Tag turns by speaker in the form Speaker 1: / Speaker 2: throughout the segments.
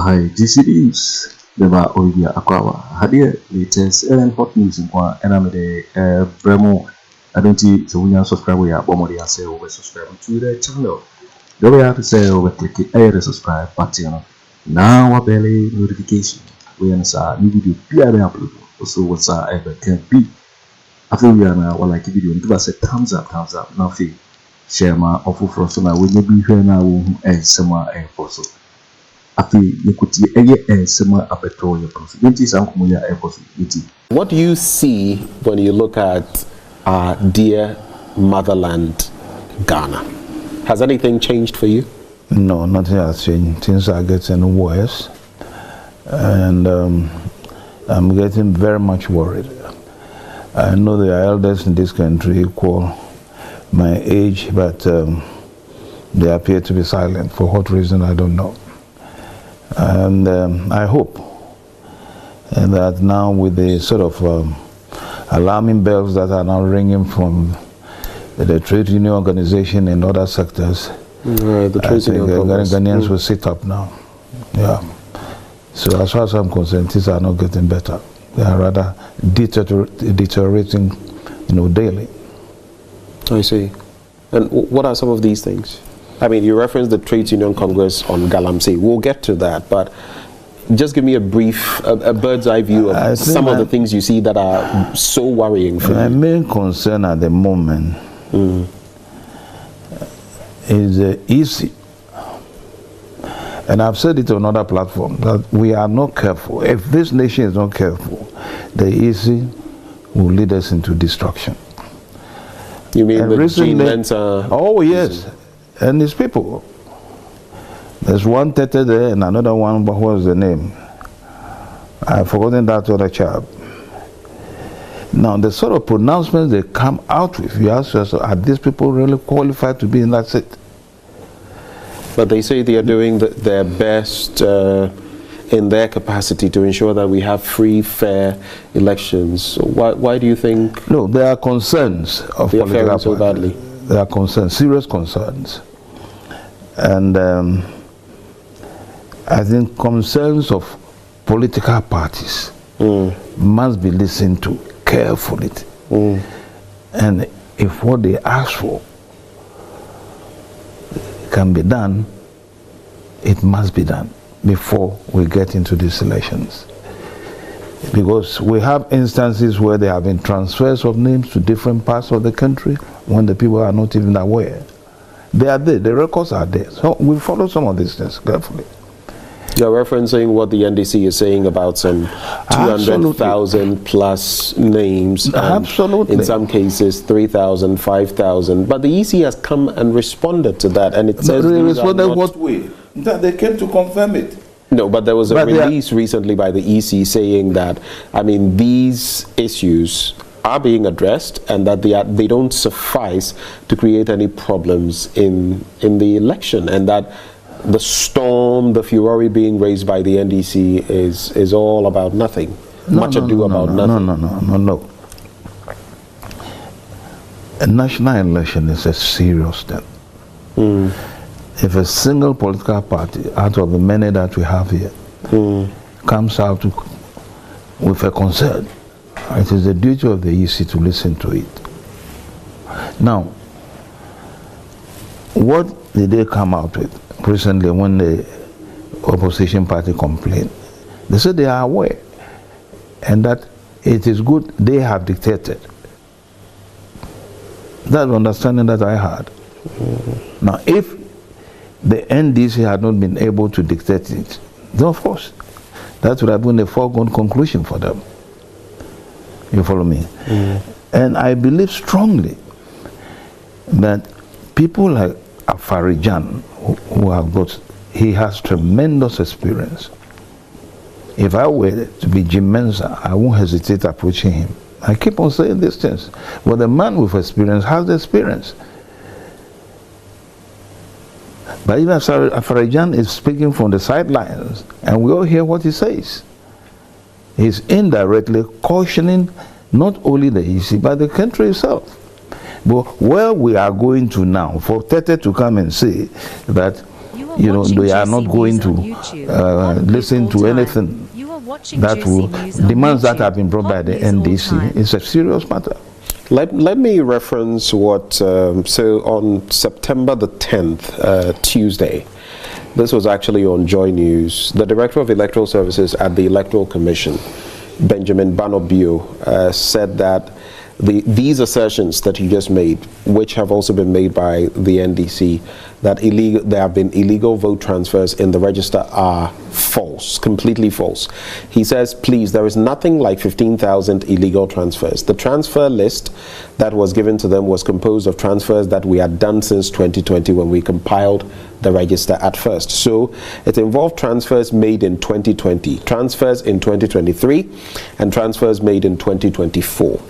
Speaker 1: Hi, DC News. Deba Olivia Akwawa. Hadia latest and hot news in Kwa Enamide Bremo. I don't see so when you subscribe we are bomodi and say over subscribe to the channel. The way I have to say over click it the subscribe button. Now a belly notification. We answer new video PRM upload. Also what's our ever can be. After we are now like video give us a thumbs up. Now feel share my offer for so now when you be here now and summer and also.
Speaker 2: What do you see when you look at our dear motherland, Ghana? Has anything changed for you?
Speaker 3: No, nothing has changed. Things are getting worse, and I'm getting very much worried. I know there are elders in this country equal my age, but they appear to be silent. For what reason, I don't know. And I hope that now with the sort of alarming bells that are now ringing from the trade union organization and other sectors,
Speaker 2: the trade union
Speaker 3: Ghanaians will sit up now. Yeah. So as far as I'm concerned, things are not getting better. They are rather deteriorating, daily.
Speaker 2: I see. And what are some of these things? I mean, you referenced the Trade Union Congress on galamsey. We'll get to that, but just give me a brief, a bird's eye view of some of the things you see that are so worrying for you.
Speaker 3: My main concern at the moment is easy. And I've said it on another platform, that we are not careful. If this nation is not careful, the easy will lead us into destruction.
Speaker 2: You mean the Mensah?
Speaker 3: Oh, yes. And his people. There's one Tete there and another one, but what was the name? I've forgotten that other child. Now, the sort of pronouncements they come out with, you ask yourself, are these people really qualified to be in that seat?
Speaker 2: But they say they are doing their best in their capacity to ensure that we have free, fair elections. So why do you think?
Speaker 3: No, there are concerns of
Speaker 2: they are faring so badly.
Speaker 3: There are concerns, serious concerns. And I think concerns of political parties must be listened to carefully. And if what they ask for can be done, it must be done before we get into these elections. Because we have instances where there have been transfers of names to different parts of the country when the people are not even aware. They are there, the records are there. So we follow some of these things carefully.
Speaker 2: You're referencing what the NDC is saying about some 200,000 plus names.
Speaker 3: Absolutely.
Speaker 2: In some cases, 3,000, 5,000. But the EC has come and responded to that, and it says
Speaker 3: they responded what way? That they came to confirm it.
Speaker 2: No, but there was a release recently by the EC saying that, I mean, these issues are being addressed and that they don't suffice to create any problems in the election, and that the storm, the furore being raised by the NDC is all about nothing. Nothing.
Speaker 3: No. A national election is a serious step. If a single political party out of the many that we have here comes out with a concern, it is the duty of the EC to listen to it. Now, what did they come out with recently when the opposition party complained? They said they are aware and that it is good they have dictated. That's the understanding that I had. Now, if the NDC had not been able to dictate it, then of course, that would have been a foregone conclusion for them. You follow me? And I believe strongly that people like Afriyie, who have got, he has tremendous experience. If I were to be Jim Mensah, I won't hesitate approaching him. I keep on saying these things. But the man with experience has the experience. But even Afriyie is speaking from the sidelines, and we all hear what he says. He's indirectly cautioning not only the EC, but the country itself. But where we are going to now, for Tete to come and say that you know, they are not going to listen to anything that will demands that have been brought by the NDC. It's a serious matter.
Speaker 2: Let me reference what, so on September the 10th, Tuesday, this was actually on Joy News, the Director of Electoral Services at the Electoral Commission, Benjamin Banobio, said that these assertions that you just made, which have also been made by the NDC, that there have been illegal vote transfers in the register, are false, completely false. He says, please, there is nothing like 15,000 illegal transfers. The transfer list that was given to them was composed of transfers that we had done since 2020 when we compiled the register at first. So it involved transfers made in 2020, transfers in 2023, and transfers made in 2024.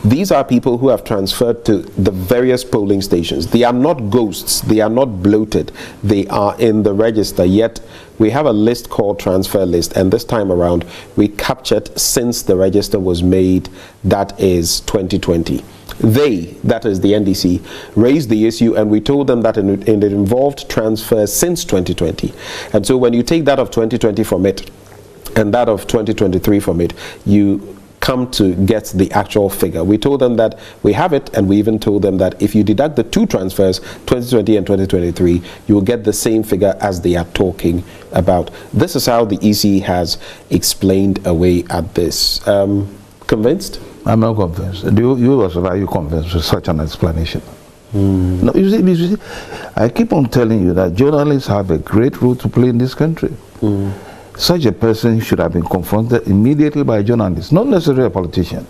Speaker 2: These are people who have transferred to the various polling stations. They are not ghosts, they are not bloated, they are in the register, yet we have a list called transfer list, and this time around we captured since the register was made, that is 2020. They, that is the NDC, raised the issue, and we told them that it involved transfers since 2020. And so when you take that of 2020 from it and that of 2023 from it, you come to get the actual figure. We told them that we have it, and we even told them that if you deduct the two transfers, 2020 and 2023, you will get the same figure as they are talking about. This is how the EC has explained away at this. Convinced?
Speaker 3: I'm not convinced. Are you convinced with such an explanation? No, you see, I keep on telling you that journalists have a great role to play in this country. Such a person should have been confronted immediately by journalists, not necessarily a politician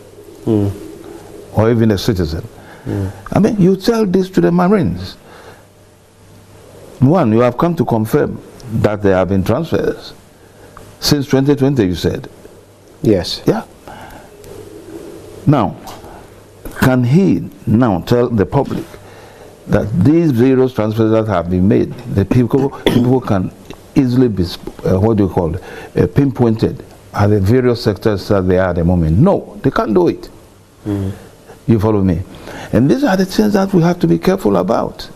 Speaker 3: or even a citizen. I mean, you tell this to the Marines. One, you have come to confirm that there have been transfers since 2020, you said.
Speaker 2: Yes.
Speaker 3: Yeah. Now, can he now tell the public that these various transfers that have been made, the people can easily be, pinpointed at the various sectors that they are at the moment? No, they can't do it. You follow me? And these are the things that we have to be careful about.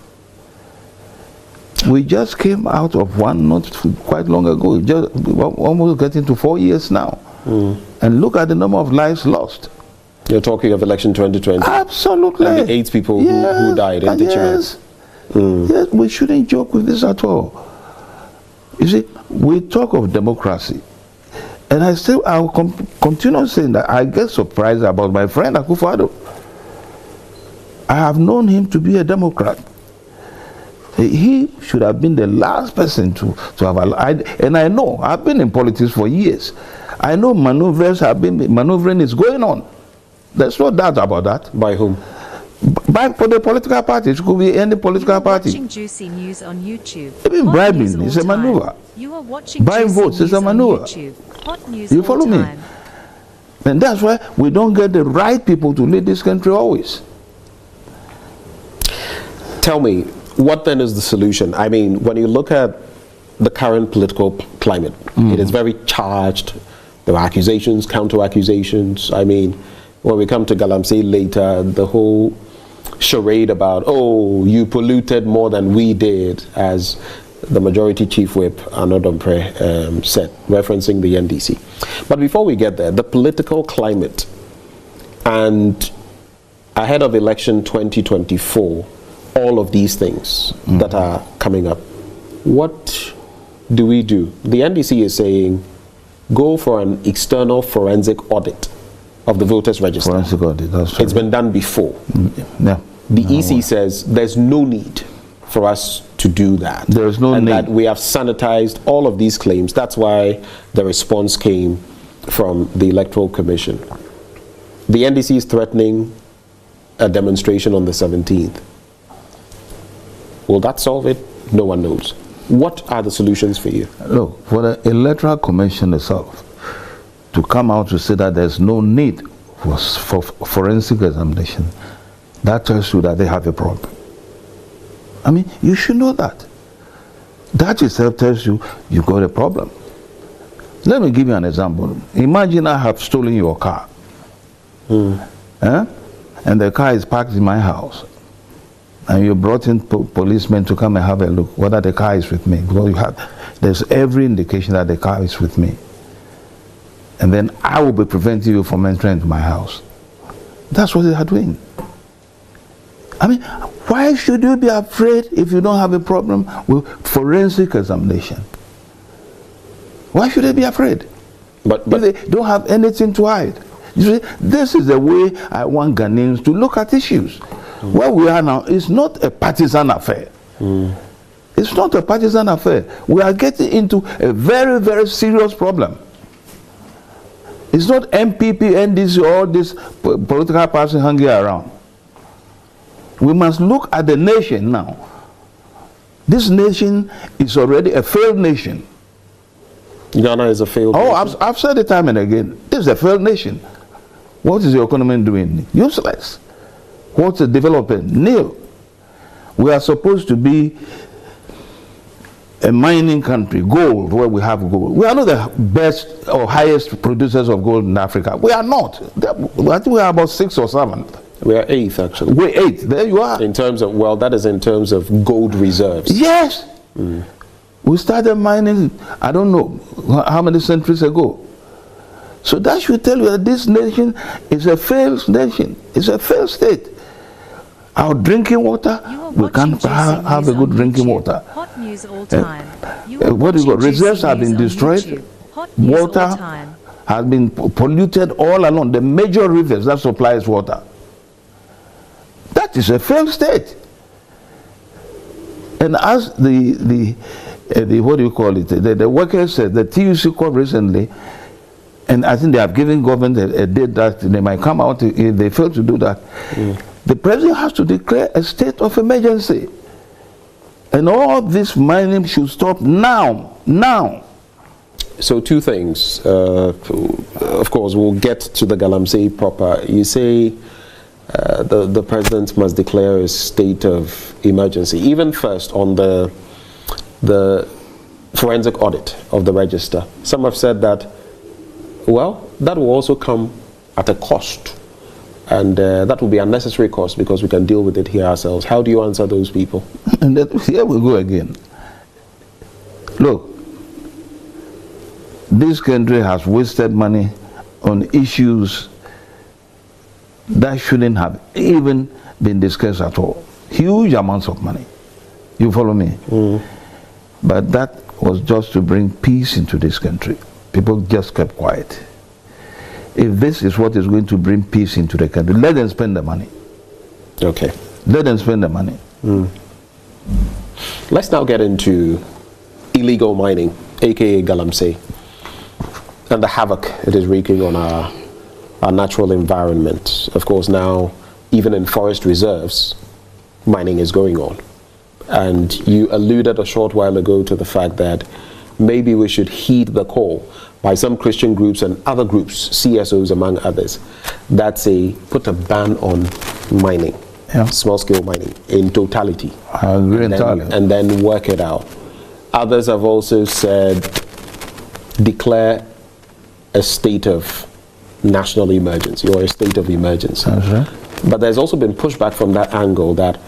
Speaker 3: We just came out of one not quite long ago, just almost getting to 4 years now. And look at the number of lives lost.
Speaker 2: You're talking of election 2020?
Speaker 3: Absolutely.
Speaker 2: And the 8 people who died in
Speaker 3: yes. Yes, we shouldn't joke with this at all. You see, we talk of democracy, and I'll continue saying that I get surprised about my friend Akufo Addo. I have known him to be a Democrat. He should have been the last person to have allied, and I know, I've been in politics for years. I know maneuvering is going on. There's no doubt about that.
Speaker 2: By whom?
Speaker 3: For the political parties. It could be any political party.
Speaker 4: Watching Juicy News on YouTube.
Speaker 3: Even bribing is a maneuver.
Speaker 4: You are watching
Speaker 3: buying votes is a maneuver. You follow me? And that's why we don't get the right people to lead this country always.
Speaker 2: Tell me, what then is the solution? I mean, when you look at the current political climate, it is very charged. There are accusations, counter-accusations. I mean, when we come to galamsey later, the whole charade about, oh, you polluted more than we did, as the majority chief whip, Dampare, said, referencing the NDC. But before we get there, the political climate and ahead of election 2024, all of these things that are coming up, what do we do? The NDC is saying, go for an external forensic audit of the voters register.
Speaker 3: Forensic audit, that's true.
Speaker 2: It's been done before.
Speaker 3: Yeah.
Speaker 2: The EC says there's no need for us to do that.
Speaker 3: There's no need.
Speaker 2: And that we have sanitized all of these claims. That's why the response came from the Electoral Commission. The NDC is threatening a demonstration on the 17th. Will that solve it? No one knows. What are the solutions for you?
Speaker 3: Look, for the Electoral Commission itself to come out to say that there's no need for forensic examination, that tells you that they have a problem. I mean, you should know that. That itself tells you you've got a problem. Let me give you an example. Imagine I have stolen your car. And the car is parked in my house. and you brought in policemen to come and have a look whether the car is with me, because there's every indication that the car is with me, and then I will be preventing you from entering into my house. That's what they are doing. I mean, why should you be afraid if you don't have a problem with forensic examination? Why should they be afraid? But if they don't have anything to hide. You see, this is the way I want Ghanaians to look at issues. Where we are now is not a partisan affair. It's not a partisan affair. We are getting into a very, very serious problem. It's not NPP, NDC, all this political parties hanging around. We must look at the nation now. This nation is already a failed nation.
Speaker 2: Ghana is a failed nation.
Speaker 3: I've said it time and again. This is a failed nation. What is the economy doing? Useless. What's the development? Nil. We are supposed to be a mining country, gold, where we have gold. We are not the best or highest producers of gold in Africa. We are not. I think we are about 6th or 7th.
Speaker 2: We are 8th, actually.
Speaker 3: We're 8th. There you are.
Speaker 2: In terms of, well, that is in terms of gold reserves.
Speaker 3: Yes. We started mining, I don't know how many centuries ago. So that should tell you that this nation is a failed nation. It's a failed state. Our drinking water, we can't have a good drinking water.
Speaker 4: Hot news all time.
Speaker 3: What is what? Reserves have been destroyed. Water has been polluted all along. The major rivers that supplies water. That is a failed state. And as the what do you call it? The workers said, the TUC called recently, and I think they have given government a date that they might come out if they fail to do that. The president has to declare a state of emergency. And all this mining should stop now. Now.
Speaker 2: So 2 things. Of course, we'll get to the galamsey proper. You say the president must declare a state of emergency. Even first on the forensic audit of the register. Some have said that, well, that will also come at a cost. And that will be a unnecessary cost because we can deal with it here ourselves. How do you answer those people?
Speaker 3: And here we go again. Look, this country has wasted money on issues that shouldn't have even been discussed at all. Huge amounts of money. You follow me? But that was just to bring peace into this country. People just kept quiet. If this is what is going to bring peace into the country, let them spend the money.
Speaker 2: Okay.
Speaker 3: Let them spend the money.
Speaker 2: Let's now get into illegal mining, aka galamsey, and the havoc it is wreaking on our natural environment. Of course, now, even in forest reserves, mining is going on. And you alluded a short while ago to the fact that maybe we should heed the call by some Christian groups and other groups, CSOs among others, that say put a ban on mining, small-scale mining, in totality.
Speaker 3: I agree entirely.
Speaker 2: And then work it out. Others have also said declare a state of national emergency or a state of emergency. But there's also been pushback from that angle that,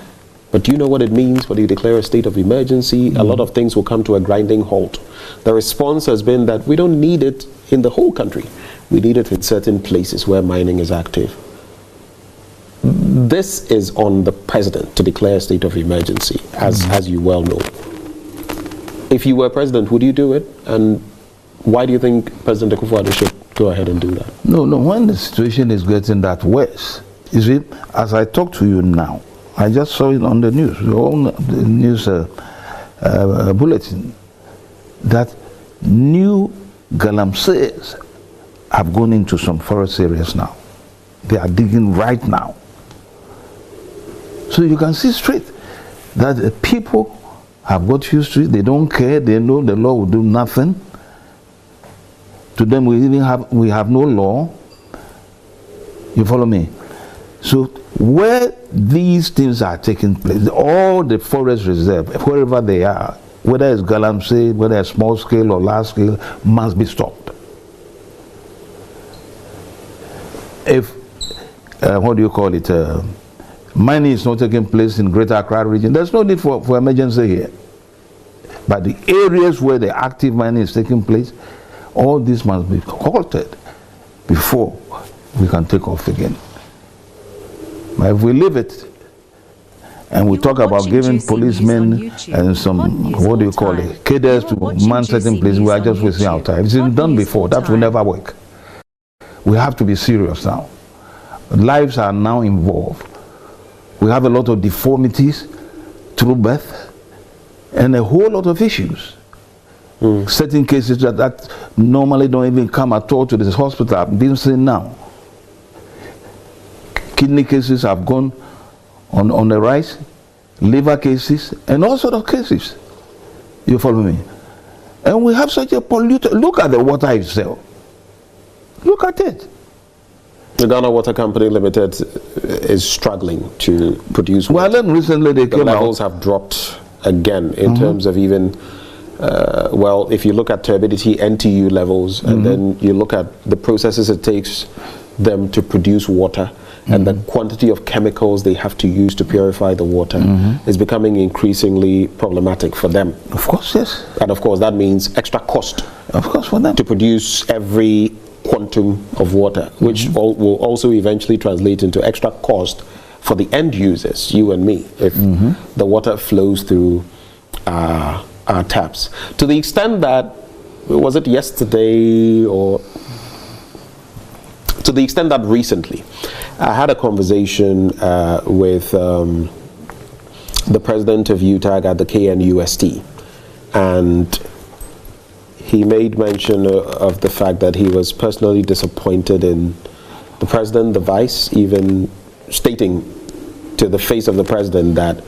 Speaker 2: but do you know what it means when you declare a state of emergency? A lot of things will come to a grinding halt. The response has been that we don't need it in the whole country. We need it in certain places where mining is active. This is on the president to declare a state of emergency, as you well know. If you were president, would you do it? And why do you think President Akufo Addo should go ahead and do that?
Speaker 3: No, when the situation is getting that worse, you see, as I talk to you now, I just saw it on the news, the news bulletin, that new galamseys have gone into some forest areas now. They are digging right now. So you can see straight that the people have got used to it. They don't care. They know the law will do nothing. To them, we have no law. You follow me? So where these things are taking place, all the forest reserve, wherever they are, whether it's galamsey, whether it's small scale or large scale, must be stopped. If, what do you call it, Mining is not taking place in Greater Accra region. There's no need for emergency here. But the areas where the active mining is taking place, all this must be halted before we can take off again. But if we leave it and we talk about giving policemen and some, what do you call it, cadres to man certain places, we are just wasting our time. It's been done before. That will never work. We have to be serious now. Lives are now involved. We have a lot of deformities through birth and a whole lot of issues. Certain cases that normally don't even come at all to this hospital are being seen now. Kidney cases have gone on the rise, liver cases, and all sorts of cases. You follow me? And we have such a polluted. Look at the water itself. Look at it.
Speaker 2: The Ghana Water Company Limited is struggling to produce water.
Speaker 3: Well, then recently they came out.
Speaker 2: The levels have dropped again in terms of even, well, if you look at turbidity, NTU levels, and then you look at the processes it takes them to produce water, and the quantity of chemicals they have to use to purify the water is becoming increasingly problematic for them.
Speaker 3: Of course, yes.
Speaker 2: And of course, that means extra cost.
Speaker 3: Of course, for them.
Speaker 2: To produce every quantum of water, which will also eventually translate into extra cost for the end users, you and me, if the water flows through our taps. To the extent that, was it yesterday or to the extent that recently I had a conversation with the president of UTAG at the KNUST, and he made mention of the fact that he was personally disappointed in the president, the vice, even stating to the face of the president that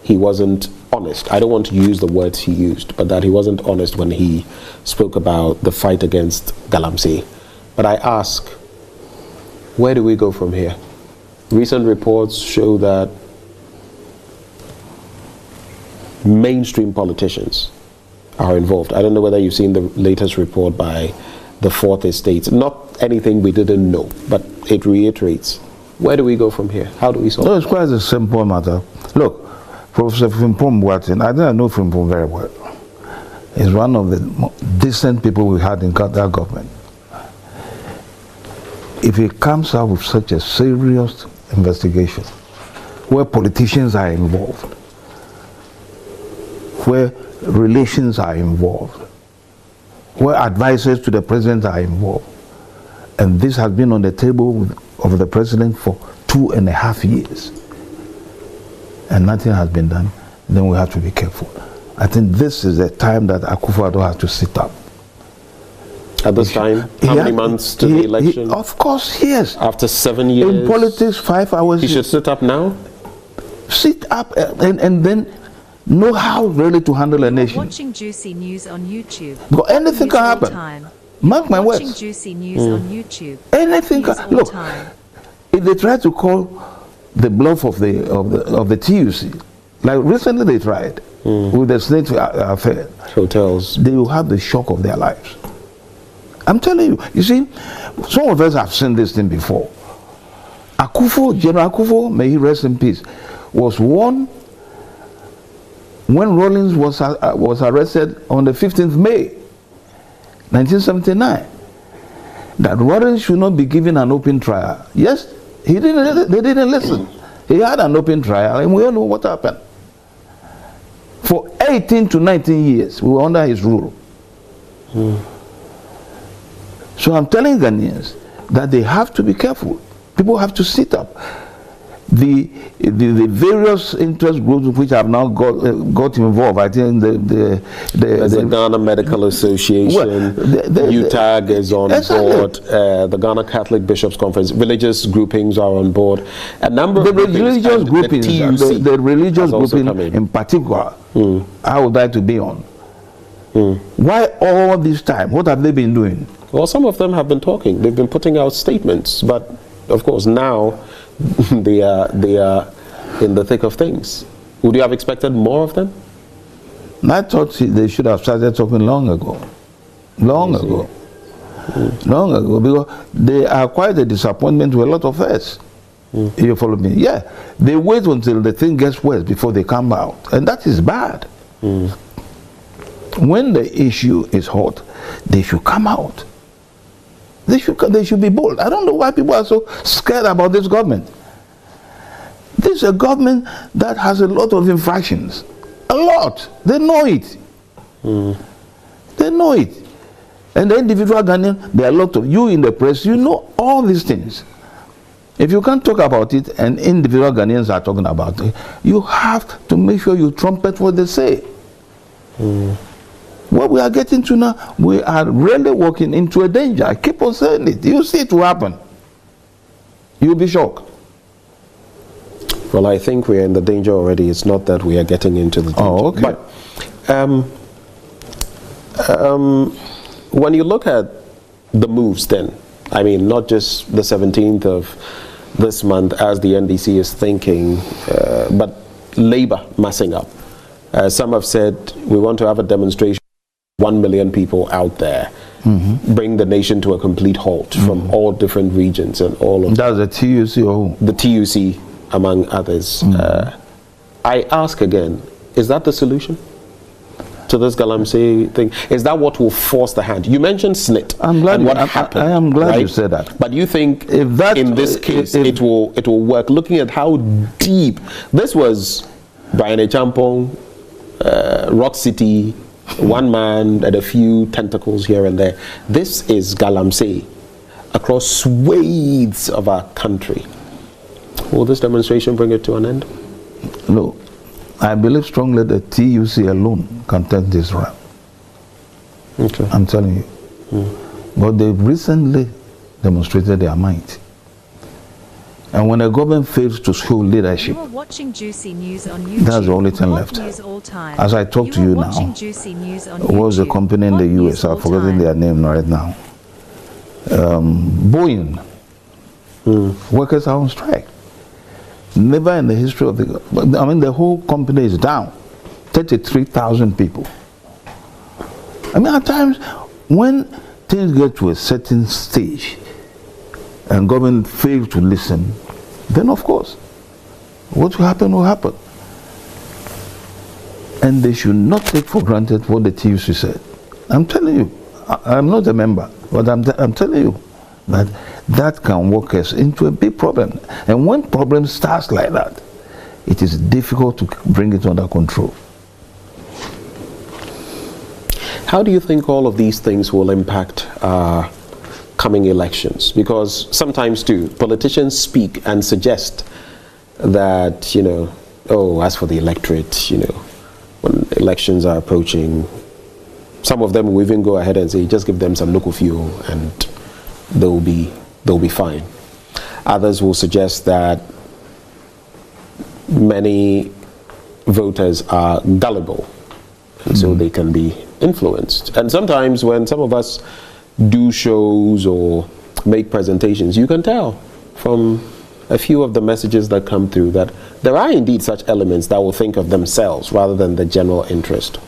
Speaker 2: he wasn't honest. I don't want to use the words he used, but that he wasn't honest when he spoke about the fight against galamsey. But I ask, where do we go from here? Recent reports show that mainstream politicians are involved. I don't know whether you've seen the latest report by the Fourth Estate. Not anything we didn't know, but it reiterates. Where do we go from here? How do we solve it?
Speaker 3: No, it's quite a simple matter. Look, Professor Frimpong Boateng, I think I know Frimpong very well. He's one of the decent people we had in that government. If he comes out with such a serious investigation, where politicians are involved, where relations are involved, where advisors to the president are involved, and this has been on the table of the president for 2.5 years, and nothing has been done, then we have to be careful. I think this is the time that Akufo Addo has to sit up.
Speaker 2: At this time? How many months to the election?
Speaker 3: Of course, yes.
Speaker 2: After 7 years?
Speaker 3: In politics, 5 hours.
Speaker 2: He should sit up now?
Speaker 3: Sit up and then know how really to handle a nation.
Speaker 4: Watching Juicy News on YouTube.
Speaker 3: Because anything can happen. Mark my words.
Speaker 4: Watching Juicy News on YouTube.
Speaker 3: Anything can. Look, if they try to call the bluff of the TUC, like recently they tried with the Sécret affair,
Speaker 2: hotels,
Speaker 3: they will have the shock of their lives. I'm telling you. You see, some of us have seen this thing before. General Akufo, may he rest in peace, was one when Rawlings was arrested on the 15th May, 1979. That Rawlings should not be given an open trial. Yes, they didn't listen. He had an open trial, and we all know what happened. For 18 to 19 years, we were under his rule. So I'm telling Ghanaians that they have to be careful. People have to sit up. The various interest groups which have now got involved, I think the
Speaker 2: Ghana Medical Association, UTAG is on board, the Ghana Catholic Bishops Conference, religious groupings are on board. A number of
Speaker 3: religious groupings, the religious grouping in particular, I would like to be on. Why all this time? What have they been doing?
Speaker 2: Well, some of them have been talking. They've been putting out statements, but of course now they are in the thick of things. Would you have expected more of them?
Speaker 3: I thought they should have started talking long ago. Long ago, because they are quite a disappointment to a lot of us. You follow me? Yeah. They wait until the thing gets worse before they come out. And that is bad. When the issue is hot, they should come out. They should be bold. I don't know why people are so scared about this government. This is a government that has a lot of infractions. A lot. They know it. They know it. And the individual Ghanaian, there are a lot of you in the press, you know all these things. If you can't talk about it and individual Ghanaians are talking about it, you have to make sure you trumpet what they say. What we are getting to now, we are really walking into a danger. I keep on saying it. You see it will happen. You'll be shocked.
Speaker 2: Well, I think we are in the danger already. It's not that we are getting into the danger.
Speaker 3: Oh, okay.
Speaker 2: But when you look at the moves then, I mean, not just the 17th of this month as the NDC is thinking, but Labour massing up. Some have said we want to have a demonstration, 1 million people out there, bring the nation to a complete halt from all different regions and all of
Speaker 3: that. That's the TUC or who?
Speaker 2: The TUC, among others. I ask again, is that the solution to this galamsey thing? Is that what will force the hand? You mentioned SNIT.
Speaker 3: I'm glad.
Speaker 2: And what happened,
Speaker 3: I am glad
Speaker 2: right?
Speaker 3: you said that.
Speaker 2: But you think if that, in this case it will work? Looking at how deep this was, Bawumia Agyapong, Rock City, one man and a few tentacles here and there. This is galamsey across swathes of our country. Will this demonstration bring it to an end?
Speaker 3: No. I believe strongly that TUC alone can turn this around.
Speaker 2: Okay.
Speaker 3: I'm telling you. But they've recently demonstrated their might. And when a government fails to show leadership,
Speaker 4: You are watching Juicy News on YouTube.
Speaker 3: that's the only thing
Speaker 4: Hot
Speaker 3: left.
Speaker 4: news all time.
Speaker 3: As I talk to you now,
Speaker 4: watching Juicy News on
Speaker 3: what's the
Speaker 4: YouTube.
Speaker 3: company in
Speaker 4: Hot
Speaker 3: the
Speaker 4: news
Speaker 3: US? I'm
Speaker 4: all
Speaker 3: forgetting
Speaker 4: time.
Speaker 3: their name right now. Boeing. Workers are on strike. Never in the history of the, I mean, the whole company is down. 33,000 people. I mean, at times, when things get to a certain stage and government fails to listen, then of course, what will happen will happen. And they should not take for granted what the TUC said. I'm telling you, I'm not a member, but I'm telling you that that can work us into a big problem. And when problem starts like that, it is difficult to bring it under control.
Speaker 2: How do you think all of these things will impact coming elections? Because sometimes too, politicians speak and suggest that, you know, oh, as for the electorate, you know, when elections are approaching, some of them will even go ahead and say, just give them some local fuel and they'll be fine. Others will suggest that many voters are gullible, and so they can be influenced. And sometimes when some of us do shows or make presentations, you can tell from a few of the messages that come through that there are indeed such elements that will think of themselves rather than the general interest.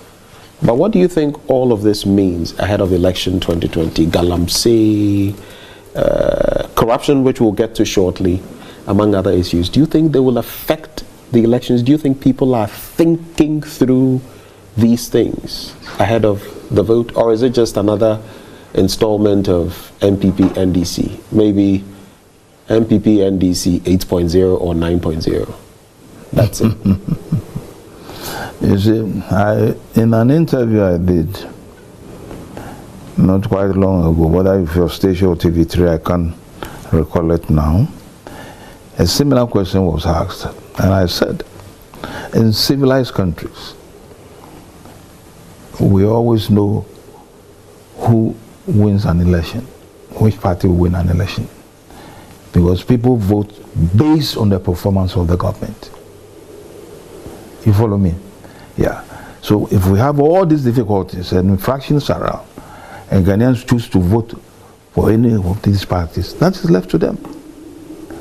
Speaker 2: But what do you think all of this means ahead of election 2020? Galamsey, corruption, which we'll get to shortly, among other issues. Do you think they will affect the elections? Do you think people are thinking through these things ahead of the vote? Or is it just another installment of NPP NDC? Maybe NPP NDC 8.0 or 9.0. That's it.
Speaker 3: You see, in an interview I did not quite long ago, whether if your station or TV3, I can't recall it now, a similar question was asked, and I said, in civilized countries, we always know who wins an election, which party will win an election, because people vote based on the performance of the government. You follow me? Yeah. So if we have all these difficulties and infractions around, and Ghanaians choose to vote for any of these parties, that is left to them.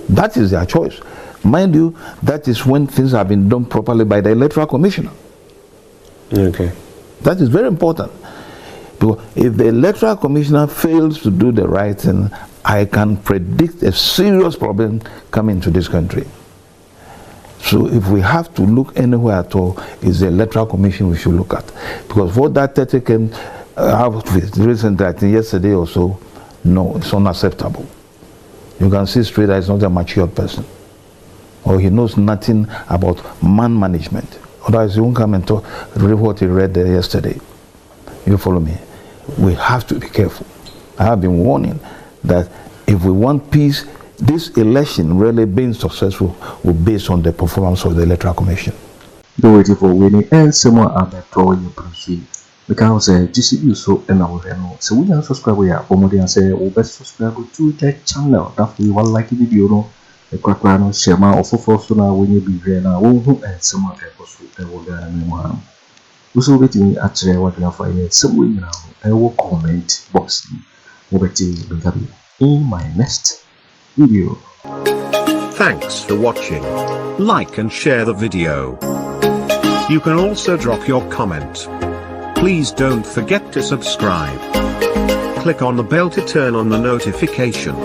Speaker 3: That is their choice. Mind you, that is when things have been done properly by the Electoral Commissioner.
Speaker 2: Okay.
Speaker 3: That is very important. Because if the Electoral Commissioner fails to do the right thing I can predict a serious problem coming to this country. So if we have to look anywhere at all, it's the Electoral Commission we should look at. Because what that 30 came out with recently, I think yesterday or so, no, it's unacceptable. You can see straight that he's not a mature person. Or he knows nothing about man management. Otherwise he won't come and talk what he read there yesterday. You follow me? We have to be careful. I have been warning that if we want peace, this election really being successful will be based on the performance of the Electoral Commission.
Speaker 1: Don't wait for winning and someone at the toy you appreciate. Because GCB so and our know. So we can subscribe here. Pomodi and say we best subscribe to the channel. After you want like the video, no, the Kwaku Annan share my offer for so now when you be here now. We and someone else will get a new. We so waiting actually what we have for here. So we now I will comment box. We will in my next video.
Speaker 5: Thanks for watching. Like and share the video. You can also drop your comment. Please don't forget to subscribe. Click on the bell to turn on the notification.